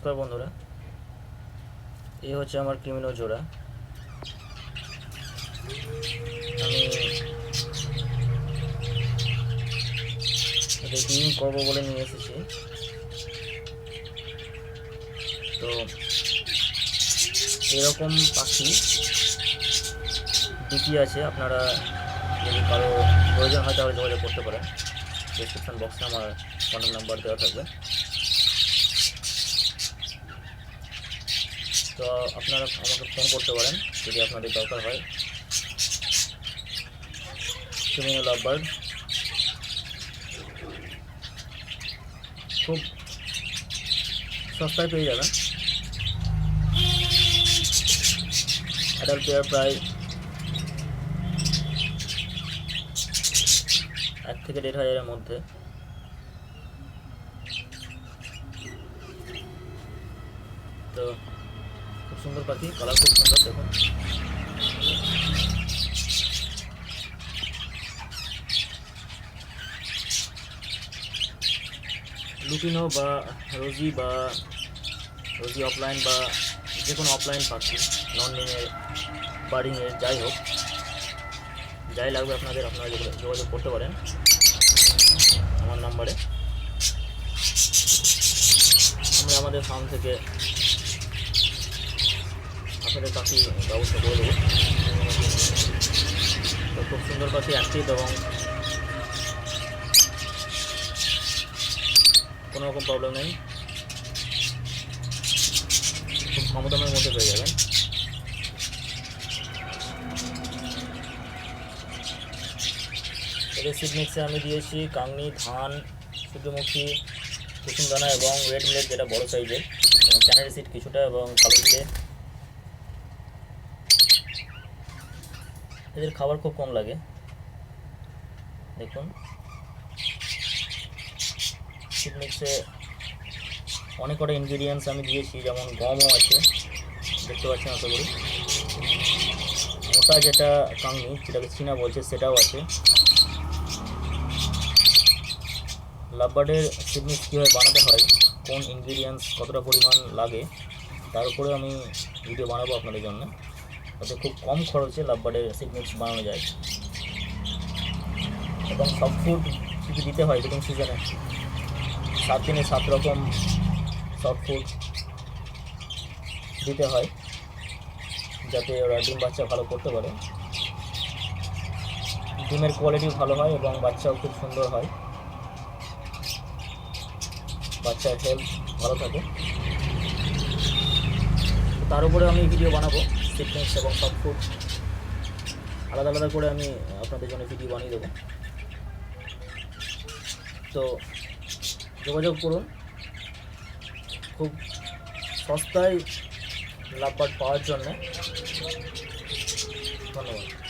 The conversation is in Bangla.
নমস্কার বন্ধুরা, এই হচ্ছে আমার ক্রিমিনো জোড়া। আমি এটা ডিম করবো বলে নিয়ে এসেছি। তো এরকম পাখি বিক্রি আছে, আপনারা যদি কারো প্রয়োজন হয় তাহলে যোগাযোগ করতে পারেন। ডিসক্রিপশন বক্সে আমার কন্ট্যাক্ট নাম্বার দেওয়া থাকবে। তো আপনারা আমাকে ফোন করতে পারেন যদি আপনাদের দরকার হয়। ক্রিমিনো লাভবার্ড খুব সস্তায় পেয়ে যাবেন। অ্যাডাল্ট পেয়ার প্রায় 1 থেকে 1.5 হাজারের মধ্যে। তো খুব সুন্দর পাখি, কালার খুব সুন্দর। দেখুন লুটিনো বা রোজি অফলাইন বা যে কোনো অফলাইন পাখি, নন রিংয়ের বার্ডিংয়ের যাই হোক, যাই লাগবে আপনারা যোগাযোগ করতে পারেন আমার নাম্বারে। আমি আমাদের ফার্ম থেকে আপনাদের পাখি ব্যবস্থা করে দেবো। তো খুব সুন্দর পাখি, অ্যাক্টিভ এবং কোনো রকম প্রবলেম নেই, খুব কম দামের মধ্যে পেয়ে যাবেন। এদের সিড মিক্সে আমি দিয়েছি কাংনি, ধান, সূর্যমুখী, কুসুম দানা এবং রেড মিলেট যেটা বড় সাইজের, এবং ক্যানারি সিড কিছুটা এবং কালো জিরে। এদের খাবার খুব কম লাগে। দেখুন সিড মিক্সে অনেক কটা ইনগ্রিডিয়েন্টস আমি দিয়েছি, যেমন গমও আছে, দেখতে পাচ্ছেন আশা করি। মোটা যেটা কাংনি, যেটাকে চীনা বলছে, সেটাও আছে। লাভবার্ডের সিড মিক্স কীভাবে বানাতে হয়, কোন ইনগ্রিডিয়েন্টস কতটা পরিমাণ লাগে, তার উপরে আমি ভিডিও বানাবো আপনাদের জন্য, যাতে খুব কম খরচে লাভবার্ডের সিড মিক্স বানানো যায়। এবং সফট ফুড কিছু দিতে হয় ব্রিডিং সিজনে, 7 দিনে 7 রকম সফট ফুড দিতে হয়, যাতে ওরা ডিম বাচ্চা ভালো করতে পারে। ডিমের কোয়ালিটি ভালো হয় এবং বাচ্চাও খুব সুন্দর হয়, বাচ্চার হেলথ ভালো থাকে। তার উপরে আমি ভিডিও বানাবো, ফিটনেস এবং সফট ফুড আলাদা আলাদা করে আমি আপনাদের জন্য ভিডিও বানিয়ে দেবো। তো যোগাযোগ করুন, খুব সস্তায় লাভবার্ড পাওয়ার জন্য। ধন্যবাদ।